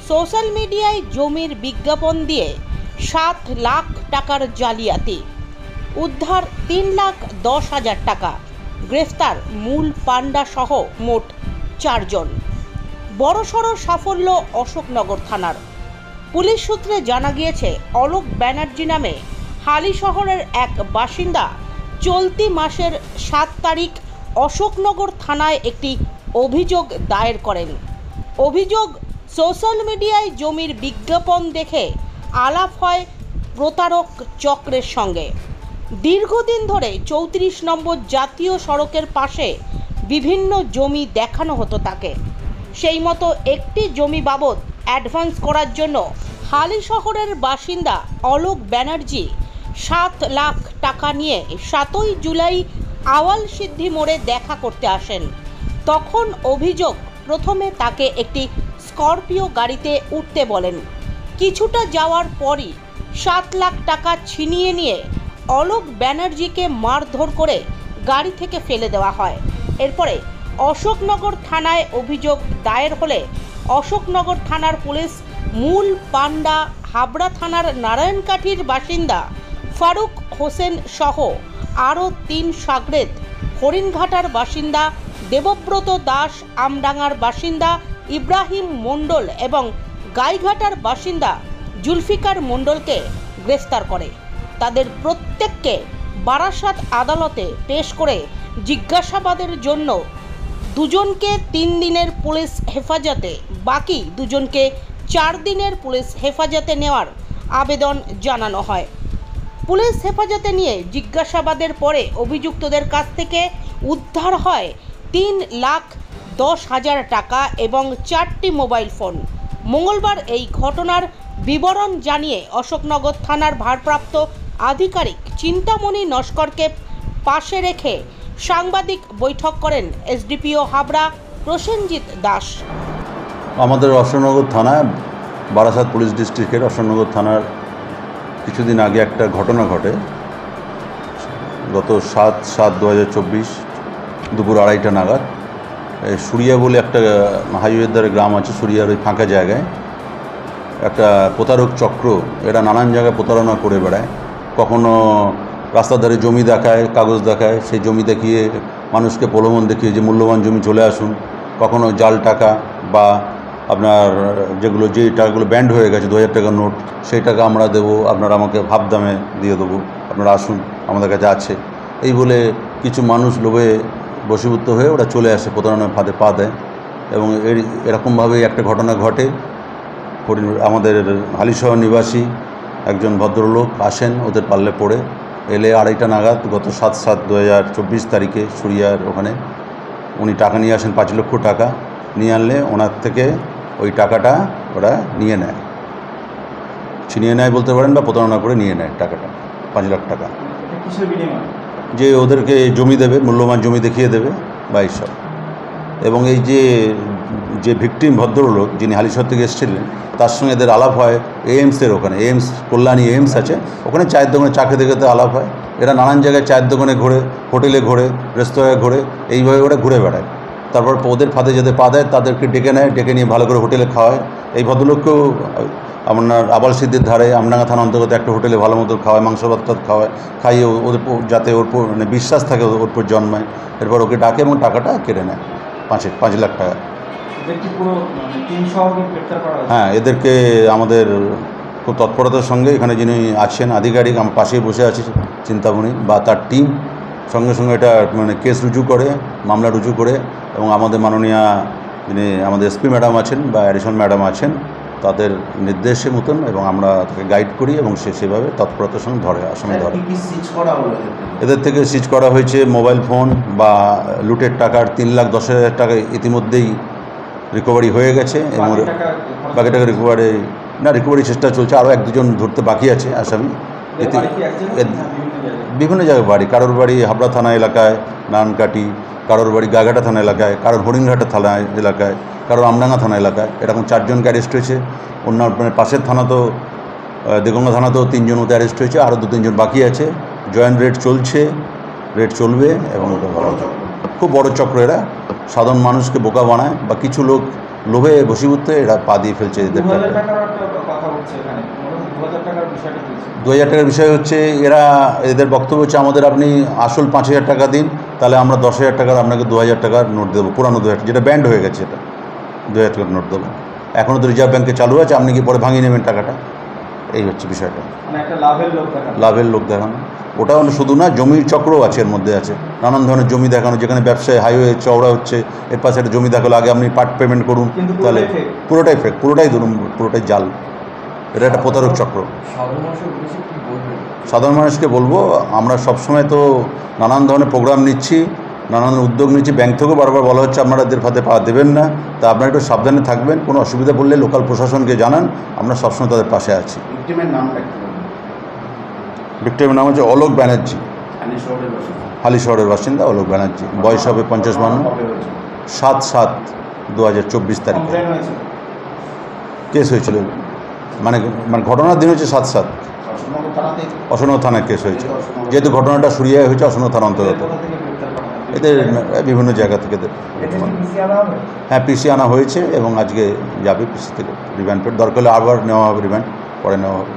Social মিডিয়ায় জমির বিজ্ঞাপন দিয়ে 7 লাখ টাকার জালিয়াতি, উদ্ধার 3,10,000 টাকা, গ্রেফতার মূল পান্ডা সহ মোট 4 জন। বড়সড় সাফল্য অশোকনগর থানার। পুলিশ সূত্রে জানা গিয়েছে, অলোক ব্যানার্জি নামে হালি শহরের এক বাসিন্দা চলতি মাসের 7 তারিখ অশোকনগর থানায় একটি অভিযোগ দায়ের করেন। অভিযোগ, সোশ্যাল মিডিয়ায় জমির বিজ্ঞাপন দেখে আলাপ হয় প্রতারক চক্রের সঙ্গে। দীর্ঘদিন ধরে 34 নম্বর জাতীয় সড়কের পাশে বিভিন্ন জমি দেখানো হতো তাকে। সেই মতো একটি জমি বাবদ অ্যাডভান্স করার জন্য হালি শহরের বাসিন্দা অলোক ব্যানার্জি 7 লাখ টাকা নিয়ে 7ই জুলাই আওয়াল সিদ্ধি মোড়ে দেখা করতে আসেন। তখন অভিযোগ, প্রথমে তাকে একটি স্করপিও গাড়িতে উঠতে বলেন। কিছুটা যাওয়ার পরই 7 লাখ টাকা ছিনিয়ে নিয়ে অলোক ব্যানার্জিকে মারধর করে গাড়ি থেকে ফেলে দেওয়া হয়। এরপরে অশোকনগর থানায় অভিযোগ দায়ের হলে অশোকনগর থানার পুলিশ মূল পান্ডা হাবড়া থানার নারায়ণকাঠির বাসিন্দা ফারুক হোসেন সহ আরও 3 সাগরেদ, হরিণঘাটার বাসিন্দা দেবব্রত দাস, আমডাঙ্গার বাসিন্দা ইব্রাহিম মণ্ডল এবং গাইঘাটার বাসিন্দা জুলফিকার মণ্ডলকে গ্রেফতার করে। তাদের প্রত্যেককে বারাসাত আদালতে পেশ করে জিজ্ঞাসাবাদের জন্য 2 জনকে 3 দিনের পুলিশ হেফাজতে, বাকি 2 জনকে 4 দিনের পুলিশ হেফাজতে নেওয়ার আবেদন জানানো হয়। পুলিশ হেফাজতে নিয়ে জিজ্ঞাসাবাদের পরে অভিযুক্তদের কাছ থেকে উদ্ধার হয় 3,10,000 টাকা এবং 4টি মোবাইল ফোন। মঙ্গলবার এই ঘটনার বিবরণ জানিয়ে অশোকনগর থানার ভারপ্রাপ্ত আধিকারিক চিন্তামণি নস্করকে পাশে রেখে সাংবাদিক বৈঠক করেন এসডিপিও হাবড়া প্রসেনজিৎ দাস। আমাদের অশোকনগর থানায়, বারাসাত পুলিশ ডিস্ট্রিক্টের অশোকনগর থানার কিছুদিন আগে একটা ঘটনা ঘটে। গত 7/7/2024 দুপুর 2:30টা নাগাদ সুরিয়া বলে একটা হাইওয়ের ধারে গ্রাম আছে, সুরিয়ার ওই ফাঁকা জায়গায় একটা প্রতারক চক্র, এরা নানান জায়গায় প্রতারণা করে বেড়ায়। কখনো রাস্তার ধারে জমি দেখায়, কাগজ দেখায়, সেই জমি দেখিয়ে মানুষকে প্রলোভন দেখিয়ে যে মূল্যবান জমি চলে আসুন। কখনো জাল টাকা বা আপনার যেগুলো, যে টাকাগুলো ব্যান্ড হয়ে গেছে 2,000 টাকার নোট, সেই টাকা আমরা দেবো, আপনারা আমাকে হাফ দামে দিয়ে দেবো, আপনারা আসুন, আমাদের কাছে আছে, এই বলে কিছু মানুষ লোভে বশীভূত হয়ে ওরা চলে আসে, প্রতারণার ফাঁদে পা দেয়। এবং এরকমভাবেই একটা ঘটনা ঘটে। আমাদের হালিশহর নিবাসী একজন ভদ্রলোক আসেন ওদের পাল্লে পড়ে, এলে 2:30টা নাগাদ গত 7/7/2024 তারিখে সুরিয়ার ওখানে উনি টাকা নিয়ে আসেন, 5 লক্ষ টাকা নিয়ে আনলে ওনার থেকে ওই টাকাটা ওরা নিয়ে নেয়, ছিনিয়ে নেয় বলতে পারেন, বা প্রতারণা করে নিয়ে নেয় টাকাটা, 5 লাখ টাকা, যে ওদেরকে জমি দেবে, মূল্যবান জমি দেখিয়ে দেবে বা এইসব। এবং এই যে ভিকটিম ভদ্রলোক যিনি হালিশহর থেকে এসেছিলেন, তার সঙ্গে এদের আলাপ হয় এইমসের ওখানে, এইমস কল্যাণী এইমস আছে, ওখানে চায়ের দোকানে চা খেতে খেতে আলাপ হয়। এরা নানান জায়গায় চায়ের দোকানে ঘোরে, হোটেলে ঘোরে, রেস্তোরাঁয় ঘোরে, এইভাবে ওরা ঘুরে বেড়ায়। তারপর ওদের ফাঁদে যাদের পা দেয় তাদেরকে ডেকে নেয়, ডেকে নিয়ে ভালো করে হোটেলে খাওয়ায়। এই ভদ্রলোককেও আপনার আবাল সিদ্ধির ধারে আমডাঙ্গা থানা অন্তর্গত একটা হোটেলে ভালো মতো খাওয়ায়, মাংস ভাত খাওয়ায়, খাইয়ে ওদের যাতে ওর মানে বিশ্বাস থাকে ওর উপর জন্মায়। এরপর ওকে ডাকে এবং টাকাটা কেটে নেয়, 5 লাখ টাকা। হ্যাঁ, এদেরকে আমাদের খুব তৎপরতার সঙ্গে এখানে যিনি আছেন আধিকারিক, আমার পাশেই বসে আছে চিন্তামণি বা তার টিম, সঙ্গে সঙ্গে এটা মানে কেস রুজু করে, মামলা রুজু করে, এবং আমাদের মাননীয়া যিনি আমাদের এসপি ম্যাডাম আছেন বা অ্যাডিশনাল ম্যাডাম আছেন তাদের নির্দেশে মতন, এবং আমরা তাকে গাইড করি এবং সেভাবে তৎপরতার সঙ্গে ধরে, আসামি ধরে। এদের থেকে সিজ করা হয়েছে মোবাইল ফোন বা লুটের টাকার 3,10,000 টাকা ইতিমধ্যেই রিকভারি হয়ে গেছে, এবং বাকি টাকা রিকভারি চেষ্টা চলছে। আরও 1-2 জন ধরতে বাকি আছে আসামি। বিভিন্ন জায়গায় বাড়ি, কারোর বাড়ি হাবড়া থানা এলাকায় নারায়ণকাঠি, কারোর বাড়ি গাইঘাটা থানা এলাকায়, কারোর হরিণঘাটা থানা এলাকায়, কারোর আমডাঙ্গা থানা এলাকায়। এরকম 4 জনকে অ্যারেস্ট হয়েছে। অন্য মানে পাশের থানা তো দেগঙ্গা থানাতেও 3 জন মতো অ্যারেস্ট হয়েছে, আরও 2-3 জন বাকি আছে। জয়েন্ট রেড চলছে, রেড চলবে, এবং খুব বড় চক্র। এরা সাধারণ মানুষকে বোকা বানায়, বা কিছু লোক লোভে বশীভূত হয়ে এরা পা দিয়ে ফেলছে এদের টাকা। 2000 টাকার একটা কথা হচ্ছে এখানে, 2000 টাকার বিষয়টা কি? 2000 টাকার বিষয় হচ্ছে এদের বক্তব্য হচ্ছে আমাদের আপনি আসল 5000 টাকা দিন, তাহলে আমরা 10,000 টাকার আপনাকে 2000 টাকার নোট দেবো, পুরানো 2000, যেটা ব্যান্ড হয়ে গেছে, এটা 2000 টাকার নোট দেবো। এখনও তো রিজার্ভ ব্যাঙ্কে চালু আছে, আপনি কি পরে ভাঙিয়ে নেবেন টাকাটা, এই হচ্ছে বিষয়টা। মানে একটা লাভের লোক দেখানো। লাভের লোক দেখানো, ওটা শুধু না, জমির চক্রও আছে এর মধ্যে, আছে নানান ধরনের জমি দেখানো, যেখানে ব্যবসায় হাইওয়ে চওড়া হচ্ছে, এর পাশে একটা জমি দেখালো, আগে আপনি পার্ট পেমেন্ট করুন, কিন্তু তাহলে পুরোটাই ফেক, পুরোটাই ধরুন, পুরোটাই জাল। এটা একটা প্রতারক চক্র। সাধারণ মানুষকে বলবো, আমরা সবসময় তো নানান ধরনের প্রোগ্রাম নিচ্ছি, নানান উদ্যোগ নিচ্ছি, ব্যাংক থেকেও বারবার বলা হচ্ছে আপনারা এদের হাতে পা দেবেন না, তা আপনারা একটু সাবধানে থাকবেন, কোনো অসুবিধা পড়লে লোকাল প্রশাসনকে জানান, আমরা সবসময় তাদের পাশে আছি। ভিক্টিমের নামটা কি? ভিক্টিমের নাম হচ্ছে অলোক ব্যানার্জি, হালি শহরের বাসিন্দা অলোক ব্যানার্জি, বয়স হবে 55। 7/7/2024 তারিখে কমপ্লেন হয়েছে। কেস হয়েছিল, মানে ঘটনার দিন হচ্ছে 7/7, অশোকনগর থানাতে। অশোকনগর থানায় কেস হয়েছে, যেহেতু ঘটনাটা সুরিয়া হয়েছে অশোকনগর থানা অন্তর্গত। কোথা থেকে গ্রেপ্তার করা হবে? এদের বিভিন্ন জায়গা থেকে হ্যাঁ পিসি আনা হয়েছে এবং আজকে যাবে পিসি থেকে রিমান্ড পেড, দরকার হলে আবার নেওয়া হবে রিমান্ড, পরে নেওয়া হবে।